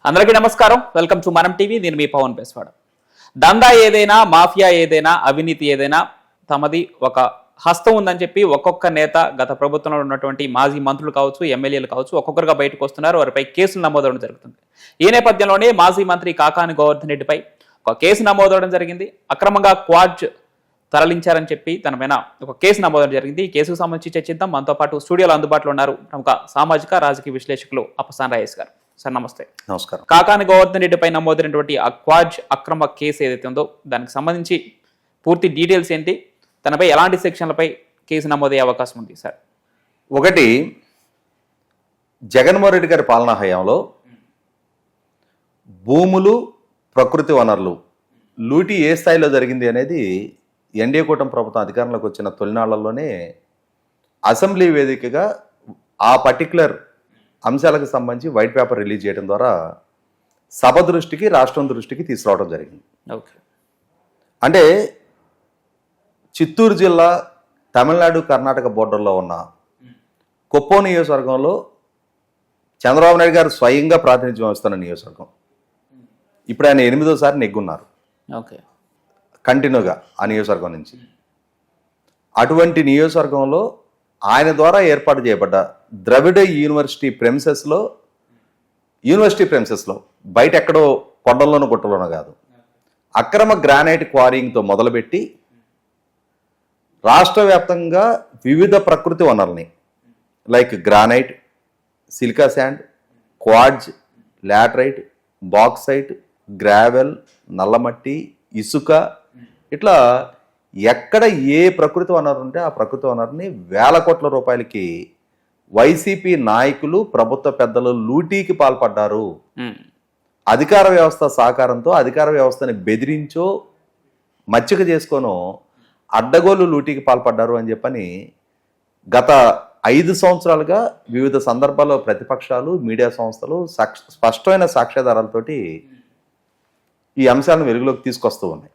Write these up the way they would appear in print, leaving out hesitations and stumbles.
అందరికీ నమస్కారం. Welcome to మనం టీవీ. నేను మీ పవన్ పేస్వాడ. దందా ఏదైనా, మాఫియా ఏదైనా, అవినీతి ఏదైనా తమది ఒక హస్తం ఉందని చెప్పి ఒక్కొక్క నేత గత ప్రభుత్వంలో ఉన్నటువంటి మాజీ మంత్రులు కావచ్చు, ఎమ్మెల్యేలు కావచ్చు, ఒక్కొక్కరుగా బయటకు వస్తున్నారు. వారిపై కేసులు నమోదవడం జరుగుతుంది. ఈ నేపథ్యంలోనే మాజీ మంత్రి కాకాని గోవర్ధన్ రెడ్డిపై ఒక కేసు నమోదవడం జరిగింది. అక్రమంగా క్వాడ్జ్ తరలించారని చెప్పి తన పైన ఒక కేసు నమోదవడం జరిగింది. ఈ కేసుకు సంబంధించి చర్చిద్దాం. మనతో పాటు స్టూడియోలో అందుబాటులో ఉన్నారు ప్రముఖ సామాజిక రాజకీయ విశ్లేషకులు అప్పసాన్ రాయేష్ గారు. సార్ నమస్తే. నమస్కారం. కాకాని గోవర్ధన్ రెడ్డిపై నమోదైనటువంటి ఆ క్వాడ్జ్ అక్రమ కేసు ఏదైతే ఉందో దానికి సంబంధించి పూర్తి డీటెయిల్స్ ఏంటి, తనపై ఎలాంటి సెక్షన్లపై కేసు నమోదయ్యే అవకాశం ఉంది సార్? ఒకటి, జగన్మోహన్ రెడ్డి గారి పాలనా హయాంలో భూములు, ప్రకృతి వనరులు లూటీ ఏ స్థాయిలో జరిగింది అనేది ఎన్డీఏ కూటమి ప్రభుత్వం అధికారంలోకి వచ్చిన తొలినాళ్లలోనే అసెంబ్లీ వేదికగా ఆ పర్టికులర్ అంశాలకు సంబంధించి వైట్ పేపర్ రిలీజ్ చేయడం ద్వారా సభ దృష్టికి, రాష్ట్రం దృష్టికి తీసుకురావడం జరిగింది. ఓకే. అంటే చిత్తూరు జిల్లా తమిళనాడు, కర్ణాటక బోర్డర్లో ఉన్న కుప్పం నియోజకవర్గంలో చంద్రబాబు నాయుడు గారు స్వయంగా ప్రాతినిధ్యం వహిస్తున్న నియోజకవర్గం. ఇప్పుడు ఆయన 8వ నెగ్గున్నారు. ఓకే. కంటిన్యూగా ఆ నియోజకవర్గం నుంచి. అటువంటి నియోజకవర్గంలో ఆయన ద్వారా ఏర్పాటు చేయబడ్డ ద్రవిడ యూనివర్సిటీ ప్రెమిసెస్లో బయట ఎక్కడో కొండల్లోనూ గుట్టలోనూ కాదు, అక్రమ గ్రానైట్ క్వారీయింగ్తో మొదలుపెట్టి రాష్ట్ర వ్యాప్తంగా వివిధ ప్రకృతి వనరుల్ని like granite, silica sand, quartz, laterite, bauxite, gravel, నల్లమట్టి, ఇసుక, ఇట్లా ఎక్కడ ఏ ప్రకృతి వనరు ఉంటే ఆ ప్రకృతి వనరుని వేల కోట్ల రూపాయలకి వైసీపీ నాయకులు, ప్రభుత్వ పెద్దలు లూటీకి పాల్పడ్డారు. అధికార వ్యవస్థ సహకారంతో అధికార వ్యవస్థని బెదిరించో మచ్చిక చేసుకోనో అడ్డగోలు లూటీకి పాల్పడ్డారు అని చెప్పని గత 5 సంవత్సరాలుగా వివిధ సందర్భాల్లో ప్రతిపక్షాలు, మీడియా సంస్థలు స్పష్టమైన సాక్ష్యాధారాలతోటి ఈ అంశాలను వెలుగులోకి తీసుకొస్తూ ఉన్నాయి.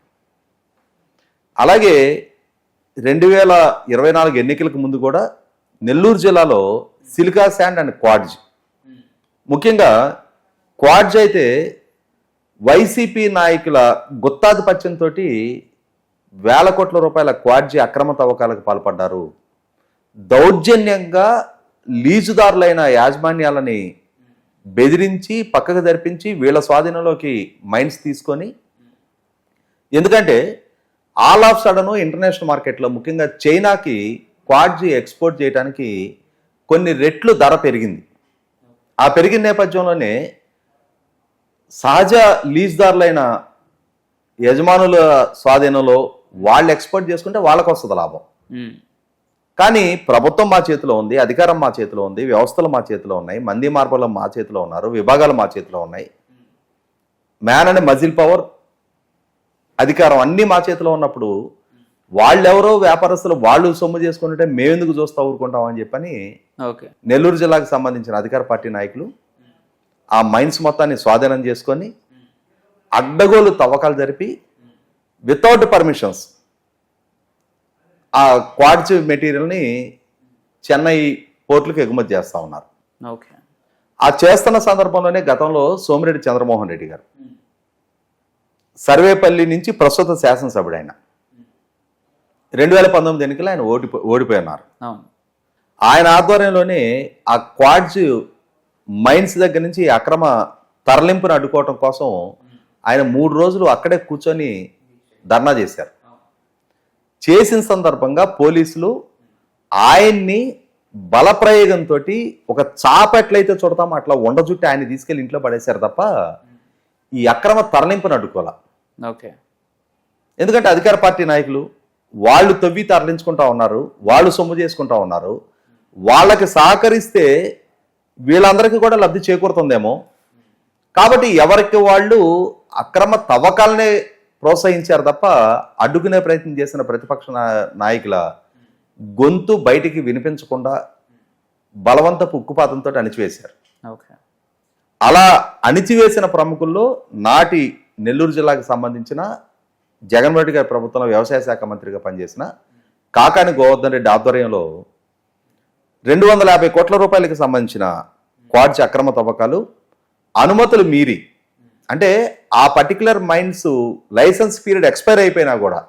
అలాగే 2024 ఎన్నికలకు ముందు కూడా నెల్లూరు జిల్లాలో సిలికా శాండ్ అండ్ క్వాడ్జ్, ముఖ్యంగా క్వాడ్జ్ అయితే వైసీపీ నాయకుల గుత్తాధిపత్యంతో వేల కోట్ల రూపాయల క్వాడ్జీ అక్రమ తవ్వకాలకు పాల్పడ్డారు. దౌర్జన్యంగా లీజుదారులైన యాజమాన్యాలని బెదిరించి పక్కకు జరిపించి వీళ్ళ స్వాధీనంలోకి మైన్స్ తీసుకొని, ఎందుకంటే ఆల్ ఆఫ్ సడన్ ఇంటర్నేషనల్ మార్కెట్లో ముఖ్యంగా చైనాకి క్వాడ్జీ ఎక్స్పోర్ట్ చేయడానికి కొన్ని రెట్లు ధర పెరిగింది. ఆ పెరిగిన నేపథ్యంలోనే సహజ లీజ్దారులైన యజమానుల స్వాధీనంలో వాళ్ళు ఎక్స్పోర్ట్ చేసుకుంటే వాళ్ళకు వస్తుంది లాభం. కానీ ప్రభుత్వం మా చేతిలో ఉంది, అధికారం మా చేతిలో ఉంది, వ్యవస్థలు మా చేతిలో ఉన్నాయి, మంది మార్పులు మా చేతిలో ఉన్నారు, విభాగాలు మా చేతిలో ఉన్నాయి, మ్యాన్ అండ్ మజిల్ పవర్, అధికారం అన్నీ మా చేతిలో ఉన్నప్పుడు వాళ్ళెవరో వ్యాపారస్తులు వాళ్ళు సొమ్ము చేసుకుంటుంటే మేమెందుకు చూస్తా ఊరుకుంటామని చెప్పని నెల్లూరు జిల్లాకు సంబంధించిన అధికార పార్టీ నాయకులు ఆ మైన్స్ మొత్తాన్ని స్వాధీనం చేసుకొని అడ్డగోలు తవ్వకాలు జరిపి వితౌట్ పర్మిషన్స్ ఆ క్వాడ్జ్ మెటీరియల్ని చెన్నై పోర్టులకు ఎగుమతి చేస్తూ ఉన్నారు. ఆ చేస్తున్న సందర్భంలోనే గతంలో సోమిరెడ్డి చంద్రమోహన్ రెడ్డి గారు సర్వేపల్లి నుంచి ప్రస్తుత శాసనసభ్యుడు ఆయన 2019 ఎన్నికలు ఆయన ఓడిపోయినారు. ఆయన ఆధ్వర్యంలోనే ఆ క్వాడ్జ్ మైన్స్ దగ్గర నుంచి అక్రమ తరలింపును అడ్డుకోవటం కోసం ఆయన 3 రోజులు అక్కడే కూర్చొని ధర్నా చేశారు. చేసిన సందర్భంగా పోలీసులు ఆయన్ని బలప్రయోగంతో ఒక చాప ఎట్లయితే చూడతామో అట్లా ఉండజుట్టి ఆయన తీసుకెళ్లి ఇంట్లో పడేశారు తప్ప ఈ అక్రమ తరలింపును అడ్డుకోవాల. ఎందుకంటే అధికార పార్టీ నాయకులు వాళ్ళు తవ్వి తరలించుకుంటా ఉన్నారు, వాళ్ళు సొమ్ము చేసుకుంటా ఉన్నారు, వాళ్ళకి సహకరిస్తే వీళ్ళందరికీ కూడా లబ్ధి చేకూరుతుందేమో. కాబట్టి ఎవరికి వాళ్ళు అక్రమ తవ్వకాలనే ప్రోత్సహించారు తప్ప అడ్డుకునే ప్రయత్నం చేసిన ప్రతిపక్ష నాయకుల గొంతు బయటికి వినిపించకుండా బలవంతపు ఉక్కుపాతంతో అణిచివేశారు. అలా అణిచివేసిన ప్రముఖుల్లో నాటి నెల్లూరు జిల్లాకు సంబంధించిన జగన్మోహన్ రెడ్డి గారి ప్రభుత్వంలో వ్యవసాయ శాఖ మంత్రిగా పనిచేసిన కాకాని గోవర్ధన్ రెడ్డి ఆధ్వర్యంలో 250 కోట్ల రూపాయలకు సంబంధించిన క్వాడ్జ్ అక్రమ తవ్వకాలు అనుమతులు మీరి, అంటే ఆ particular mines license period expire అయిపోయినా కూడా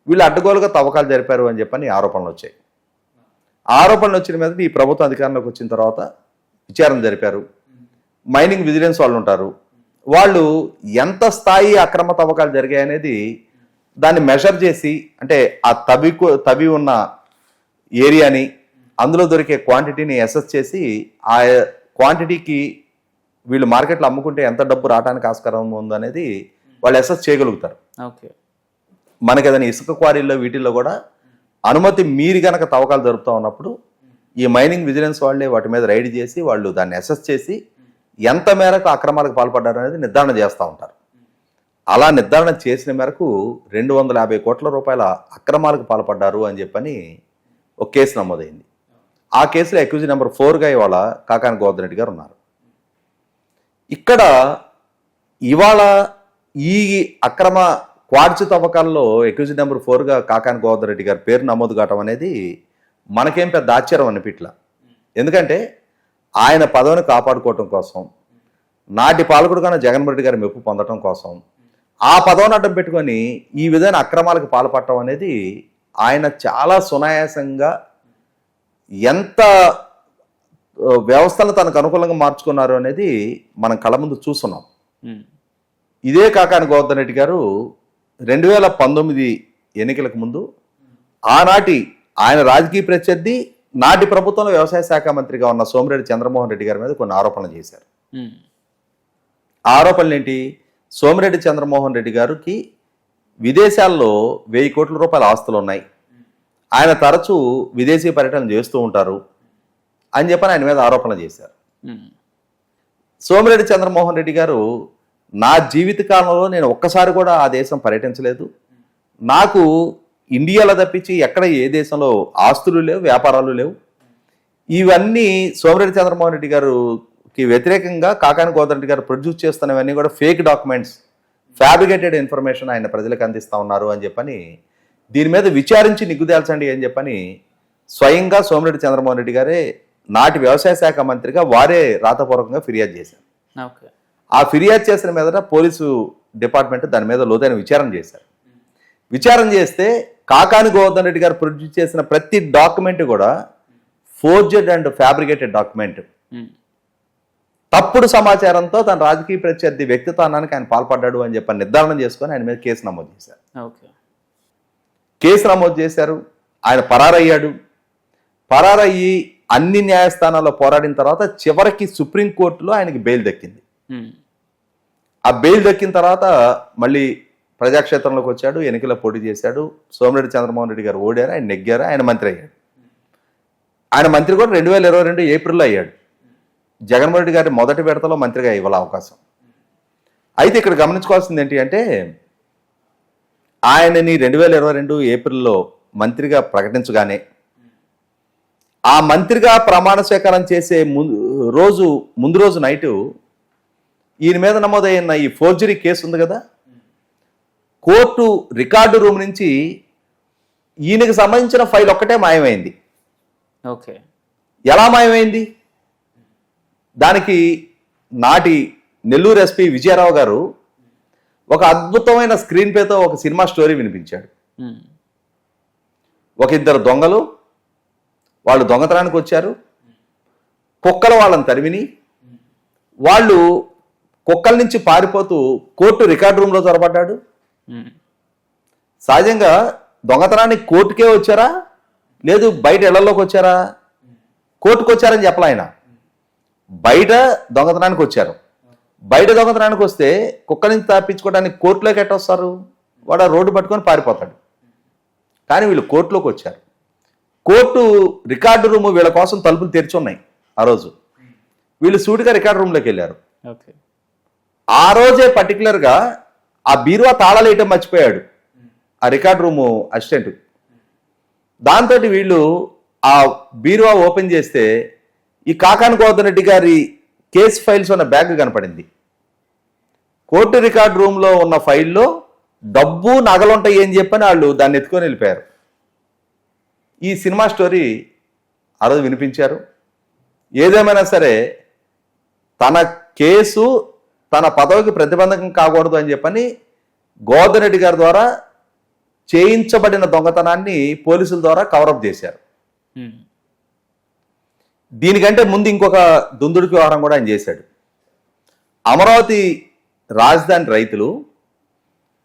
వీళ్ళు అడ్డగోలుగా తవ్వకాలు జరిపారు అని చెప్పని ఆరోపణలు వచ్చాయి. ఆరోపణలు వచ్చిన మీద ఈ ప్రభుత్వం అధికారంలోకి వచ్చిన తర్వాత విచారణ జరిపారు. మైనింగ్ విజిలెన్స్ వాళ్ళు ఉంటారు, వాళ్ళు ఎంత స్థాయి అక్రమ తవ్వకాలు జరిగాయనేది దాన్ని మెజర్ చేసి, అంటే ఆ తవ్వి ఉన్న ఏరియాని, అందులో దొరికే క్వాంటిటీని అసెస్ చేసి ఆ క్వాంటిటీకి వీళ్ళు మార్కెట్లో అమ్ముకుంటే ఎంత డబ్బు రావడానికి ఆస్కారం ఉందనేది వాళ్ళు అసెస్ చేయగలుగుతారు. ఓకే, మనకి ఏదైనా ఇసుక క్వారీల్లో వీటిల్లో కూడా అనుమతి మీరి గనక తవ్వకాలు జరుపుతూ ఉన్నప్పుడు ఈ మైనింగ్ విజిలెన్స్ వాళ్ళే వాటి మీద రైడ్ చేసి వాళ్ళు దాన్ని అసెస్ చేసి ఎంత మేరకు అక్రమాలకు పాల్పడ్డారు అనేది నిర్ధారణ చేస్తూ ఉంటారు. అలా నిర్ధారణ చేసిన మేరకు 250 కోట్ల రూపాయల అక్రమాలకు పాల్పడ్డారు అని చెప్పని ఒక కేసు నమోదైంది. ఆ కేసులో అక్యూజ్ నెంబర్ 4గా ఇవాళ కాకాని గోవర్ధన్ రెడ్డి గారు ఉన్నారు. ఇక్కడ ఇవాళ ఈ అక్రమ క్వార్ట్జ్ తవ్వకాల్లో అక్యూజ్ నెంబర్ 4గా కాకాని గోవర్ధన్ రెడ్డి గారి పేరు నమోదు కావటం అనేది మనకేం పెద్ద ఆశ్చర్యం అనిపిట్ల. ఎందుకంటే ఆయన పదవిని కాపాడుకోవటం కోసం, నాటి పాలకుడుగానే జగన్మోహన్ రెడ్డి గారి మెప్పు పొందడం కోసం ఆ పదవిని అడ్డం పెట్టుకొని ఈ విధమైన అక్రమాలకు పాల్పడటం అనేది ఆయన చాలా సునాయాసంగా ఎంత వ్యవస్థను తనకు అనుకూలంగా మార్చుకున్నారు అనేది మనం కళ్ళ ముందు చూస్తున్నాం. ఇదే కాకాని గోవర్ధన్ రెడ్డి గారు 2019 ఎన్నికలకు ముందు ఆనాటి ఆయన రాజకీయ ప్రత్యర్థి, నాటి ప్రభుత్వంలో వ్యవసాయ శాఖ మంత్రిగా ఉన్న సోమిరెడ్డి చంద్రమోహన్ రెడ్డి గారి మీద కొన్ని ఆరోపణలు చేశారు. ఆరోపణలు ఏంటి? సోమిరెడ్డి చంద్రమోహన్ రెడ్డి గారికి విదేశాల్లో 1000 కోట్ల రూపాయల ఆస్తులు ఉన్నాయి, ఆయన తరచూ విదేశీ పర్యటన చేస్తూ ఉంటారు అని చెప్పని ఆయన మీద ఆరోపణలు చేశారు. సోమిరెడ్డి చంద్రమోహన్ రెడ్డి గారు, నా జీవితకాలంలో నేను ఒక్కసారి కూడా ఆ దేశం పర్యటించలేదు, నాకు ఇండియాలో తప్పించి ఎక్కడ ఏ దేశంలో ఆస్తులు లేవు, వ్యాపారాలు లేవు, ఇవన్నీ సోమిరెడ్డి చంద్రమోహన్ రెడ్డి గారికి వ్యతిరేకంగా కాకాని గోవర్ధన్ రెడ్డి గారు ప్రొడ్యూస్ చేస్తున్నవన్నీ కూడా ఫేక్ డాక్యుమెంట్స్, ఫ్యాబ్రికేటెడ్ ఇన్ఫర్మేషన్ ఆయన ప్రజలకు అందిస్తూ ఉన్నారు అని చెప్పని, దీని మీద విచారించి నిగ్గుదేల్చండి అని చెప్పని స్వయంగా సోమిరెడ్డి చంద్రమోహన్ రెడ్డి గారే నాటి వ్యవసాయ శాఖ మంత్రిగా వారే రాతపూర్వకంగా ఫిర్యాదు చేశారు. ఆ ఫిర్యాదు చేసిన మీదట పోలీసు డిపార్ట్మెంట్ దాని మీద లోతైన విచారణ చేశారు. విచారణ చేస్తే కాకాని గోవర్ధన్ రెడ్డి గారు ప్రొడ్యూస్ చేసిన ప్రతి డాక్యుమెంట్ కూడా ఫోర్జెడ్ అండ్ ఫ్యాబ్రికేటెడ్ డాక్యుమెంట్. తప్పుడు సమాచారంతో తన రాజకీయ ప్రత్యర్థి వ్యక్తిత్వానికి ఆయన పాల్పడ్డాడు అని చెప్పి నిర్ధారణ చేసుకొని ఆయన మీద కేసు నమోదు చేశారు. కేసు నమోదు చేశారు. ఆయన పరారయ్యాడు. పరారయ్యి అన్ని న్యాయస్థానాల్లో పోరాడిన తర్వాత చివరికి సుప్రీంకోర్టులో ఆయనకి బెయిల్ దక్కింది. ఆ బెయిల్ దక్కిన తర్వాత మళ్ళీ ప్రజాక్షేత్రంలోకి వచ్చాడు, ఎన్నికల్లో పోటీ చేశాడు. సోమిరెడ్డి చంద్రమోహన్ రెడ్డి గారు ఓడారు, ఆయన నెగ్గారు, ఆయన మంత్రి అయ్యాడు. ఆయన మంత్రి కూడా 2022 ఏప్రిల్లో అయ్యాడు. జగన్మోహన్ రెడ్డి గారి మొదటి విడతలో మంత్రిగా ఇవ్వాల అవకాశం. అయితే ఇక్కడ గమనించుకోవాల్సింది ఏంటి అంటే, ఆయనని 2022 ఏప్రిల్లో మంత్రిగా ప్రకటించగానే ఆ మంత్రిగా ప్రమాణ స్వీకారం చేసే ముందు రోజు నైటు ఈయన మీద నమోదైన ఈ ఫోర్జరీ కేసు ఉంది కదా, కోర్టు రికార్డు రూమ్ నుంచి ఈయనకి సంబంధించిన ఫైల్ ఒక్కటే మాయమైంది. ఓకే, ఎలా మాయమైంది? దానికి నాటి నెల్లూరు ఎస్పీ విజయరావు గారు ఒక అద్భుతమైన స్క్రీన్ ప్లేతో ఒక సినిమా స్టోరీ వినిపించాడు. ఒక ఇద్దరు దొంగలు, వాళ్ళు దొంగతనానికి వచ్చారు, కుక్కలు వాళ్ళని తరిమిని, వాళ్ళు కుక్కల నుంచి పారిపోతూ కోర్టు రికార్డు రూమ్లో చొరబడ్డాడు. సహజంగా దొంగతనానికి కోర్టుకే వచ్చారా, లేదు బయట ఇళ్లలోకి వచ్చారా? కోర్టుకు వచ్చారని చెప్పాలి. ఆయన బయట దొంగతనానికి వచ్చారు. బయట దొంగతనానికి వస్తే కుక్క నుంచి తప్పించుకోవడానికి కోర్టులోకి ఎట్టొస్తారు? వాడు ఆ రోడ్డు పట్టుకొని పారిపోతాడు. కానీ వీళ్ళు కోర్టులోకి వచ్చారు. కోర్టు రికార్డు రూమ్ వీళ్ళ కోసం తలుపులు తెరిచి ఉన్నాయి. ఆ రోజు వీళ్ళు సూటిగా రికార్డు రూమ్లోకి వెళ్ళారు. ఆ రోజే పర్టికులర్గా ఆ బీరువా తాళాలు వేయటం మర్చిపోయాడు ఆ రికార్డు రూము అసిస్టెంట్. దాంతో వీళ్ళు ఆ బీరువా ఓపెన్ చేస్తే ఈ కాకాని గోవర్ధన్ రెడ్డి గారి కేసు ఫైల్స్ ఉన్న బ్యాగ్ కనపడింది. కోర్టు రికార్డు రూమ్లో ఉన్న ఫైల్లో డబ్బు నగలుంటాయి అని చెప్పని వాళ్ళు దాన్ని ఎత్తుకొని వెళ్ళిపోయారు. ఈ సినిమా స్టోరీ ఆ రోజు వినిపించారు. ఏదేమైనా సరే తన కేసు తన పదవికి ప్రతిబంధకం కాకూడదు అని చెప్పని గోవర్ధన్ రెడ్డి గారి ద్వారా చేయించబడిన దొంగతనాన్ని పోలీసుల ద్వారా కవరప్ చేశారు. దీనికంటే ముందు ఇంకొక దుందుడికి వ్యవహారం కూడా ఆయన చేశాడు. అమరావతి రాజధాని రైతులు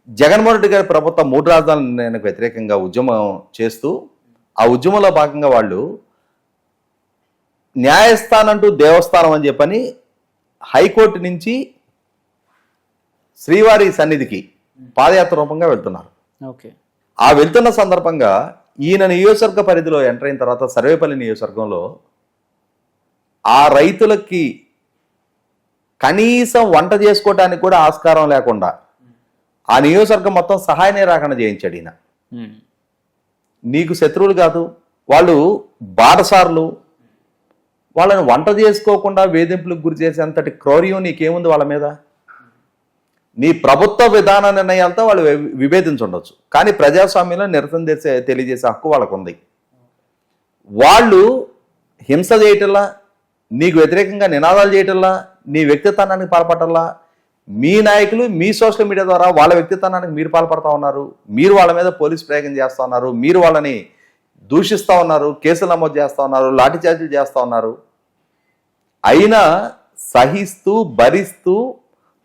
జగన్మోహన్ రెడ్డి గారి ప్రభుత్వం 3 రాజధానుల నిర్ణయానికి వ్యతిరేకంగా ఉద్యమం చేస్తూ ఆ ఉద్యమంలో భాగంగా వాళ్ళు న్యాయస్థానం అంటూ దేవస్థానం అని చెప్పని హైకోర్టు నుంచి శ్రీవారి సన్నిధికి పాదయాత్ర రూపంగా వెళ్తున్నారు. ఓకే. ఆ వెళ్తున్న సందర్భంగా ఈయన నియోజకవర్గ పరిధిలో ఎంటర్ అయిన తర్వాత సర్వేపల్లి నియోజకవర్గంలో ఆ రైతులకి కనీసం వంట చేసుకోవడానికి కూడా ఆస్కారం లేకుండా ఆ నియోజకవర్గం మొత్తం సహాయ నిరాకరణ చేయించాడు ఈయన. నీకు శత్రువులు కాదు, వాళ్ళు బాటసార్లు, వాళ్ళని వంట చేసుకోకుండా వేధింపులకు గురి చేసేంతటి క్రౌర్యం నీకేముంది వాళ్ళ మీద? నీ ప్రభుత్వ విధాన నిర్ణయాలతో వాళ్ళు విభేదించుండొచ్చు, కానీ ప్రజాస్వామ్యంలో నిరసన తెలియజేసే హక్కు వాళ్ళకు ఉంది. వాళ్ళు హింస చేయటల్లా, నీకు వ్యతిరేకంగా నినాదాలు చేయటల్లా, నీ వ్యక్తిత్వానికి పాల్పడల్లా, మీ నాయకులు మీ సోషల్ మీడియా ద్వారా వాళ్ళ వ్యక్తిత్వానికి మీరు పాల్పడతా ఉన్నారు, మీరు వాళ్ళ మీద పోలీస్ ప్రయోగం చేస్తూ ఉన్నారు, మీరు వాళ్ళని దూషిస్తూ ఉన్నారు, కేసులు నమోదు చేస్తూ ఉన్నారు, లాఠీచార్జీలు చేస్తూ ఉన్నారు. అయినా సహిస్తూ భరిస్తూ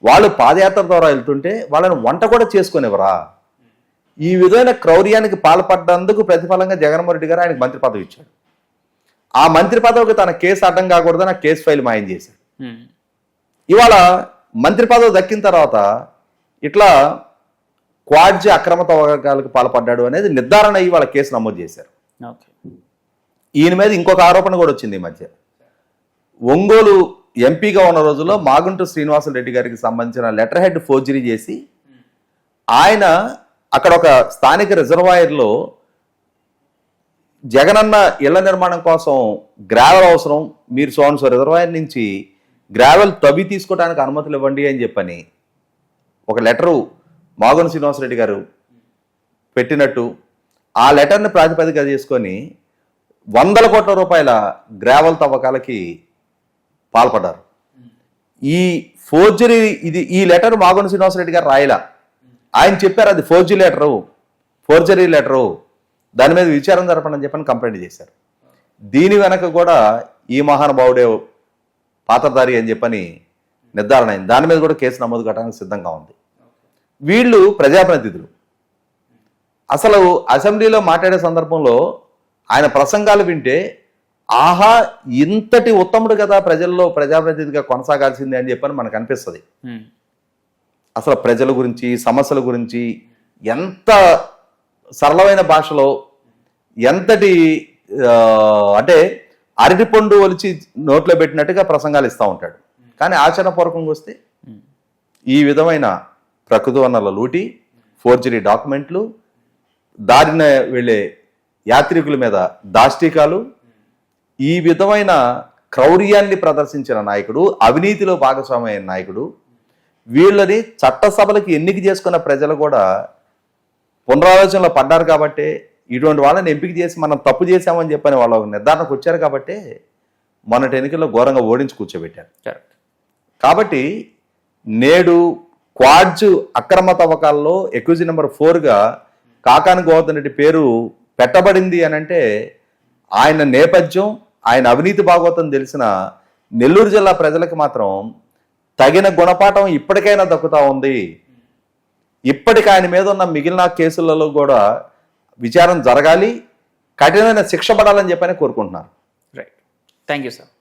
వాళ్ళు పాదయాత్ర ద్వారా వెళ్తుంటే వాళ్ళని వంట కూడా చేసుకునేవరా? ఈ విధమైన క్రౌర్యానికి పాల్పడ్డందుకు ప్రతిఫలంగా జగన్మోహన్ రెడ్డి గారు ఆయనకు మంత్రి పదవి ఇచ్చాడు. ఆ మంత్రి పదవికి తన కేసు అడ్డం కాకూడదని ఆ కేసు ఫైల్ మాయం చేశాడు. ఇవాళ మంత్రి పదవి దక్కిన తర్వాత ఇట్లా క్వాడ్జీ అక్రమ తవ్వకాలకు పాల్పడ్డాడు అనేది నిర్ధారణ అయ్యి వాళ్ళ కేసు నమోదు చేశారు. ఈయన మీద ఇంకొక ఆరోపణ కూడా వచ్చింది ఈ మధ్య. ఒంగోలు ఎంపీగా ఉన్న రోజుల్లో మాగుంట శ్రీనివాసరెడ్డి గారికి సంబంధించిన లెటర్ హెడ్ ఫోర్జరీ చేసి ఆయన అక్కడ ఒక స్థానిక రిజర్వాయర్లో జగనన్న ఇళ్ల నిర్మాణం కోసం గ్రావెల్ అవసరం, మీరు సో రిజర్వాయర్ నుంచి గ్రావెల్ తవ్వి తీసుకోవడానికి అనుమతులు ఇవ్వండి అని చెప్పని ఒక లెటరు మాగుంట శ్రీనివాసరెడ్డి గారు పెట్టినట్టు ఆ లెటర్ని ప్రాతిపదికగా చేసుకొని 100 కోట్ల రూపాయల గ్రావెల్ తవ్వకాలకి పాల్పడ్డారు. ఈ ఫోర్జరీ ఈ లెటర్ మాగుంట శ్రీనివాసరెడ్డి గారు రాయలా, ఆయన చెప్పారు అది ఫోర్జరీ లెటరు, దాని మీద విచారణ జరపని చెప్పని కంప్లైంట్ చేశారు. దీని వెనక కూడా ఈ మహానుభావుడే పాత్రధారి అని చెప్పని నిర్ధారణ అయింది. దాని మీద కూడా కేసు నమోదు కావడానికి సిద్ధంగా ఉంది. వీళ్ళు ప్రజాప్రతినిధులు. అసలు అసెంబ్లీలో మాట్లాడే సందర్భంలో ఆయన ప్రసంగాలు వింటే ఆహా ఇంతటి ఉత్తముడు కదా ప్రజల్లో ప్రజాప్రతినిధిగా కొనసాగాల్సిందే అని చెప్పని మనకు అనిపిస్తుంది. అసలు ప్రజల గురించి, సమస్యల గురించి ఎంత సరళమైన భాషలో, ఎంతటి అంటే అరటిపండు ఒలిచి నోట్లో పెట్టినట్టుగా ప్రసంగాలు ఇస్తూ ఉంటాడు. కానీ ఆచరణపూర్వకంగా వస్తే ఈ విధమైన ప్రకృతి వనరుల లూటి, ఫోర్జరీ డాక్యుమెంట్లు, దారిన వెళ్ళే యాత్రికుల మీద దాష్టికాలు, ఈ విధమైన క్రౌర్యాన్ని ప్రదర్శించిన నాయకుడు, అవినీతిలో భాగస్వామి అయిన నాయకుడు, వీళ్ళని చట్టసభలకు ఎన్నిక చేసుకున్న ప్రజలు కూడా పునరాలోచనలో పడ్డారు కాబట్టి, ఇటువంటి వాళ్ళని ఎంపిక చేసి మనం తప్పు చేశామని చెప్పని వాళ్ళ నిర్ధారణకు వచ్చారు కాబట్టి మొన్నటి ఎన్నికల్లో ఘోరంగా ఓడించి కూర్చోబెట్టారు. కాబట్టి నేడు క్వాడ్జ్ అక్రమ తవ్వకాల్లో ఎక్యూజీ నెంబర్ 4గా కాకాని గోవర్ధన్ రెడ్డి పేరు పెట్టబడింది అని అంటే ఆయన నేపథ్యం, ఆయన అవినీతి భాగవతం తెలిసిన నెల్లూరు జిల్లా ప్రజలకు మాత్రం తగిన గుణపాఠం ఇప్పటికైనా దక్కుతా ఉంది. ఇప్పటికి ఆయన మీద ఉన్న మిగిలిన కేసులలో కూడా విచారణ జరగాలి, కఠినమైన శిక్ష పడాలని చెప్పని కోరుకుంటున్నారు. Right, thank you sir.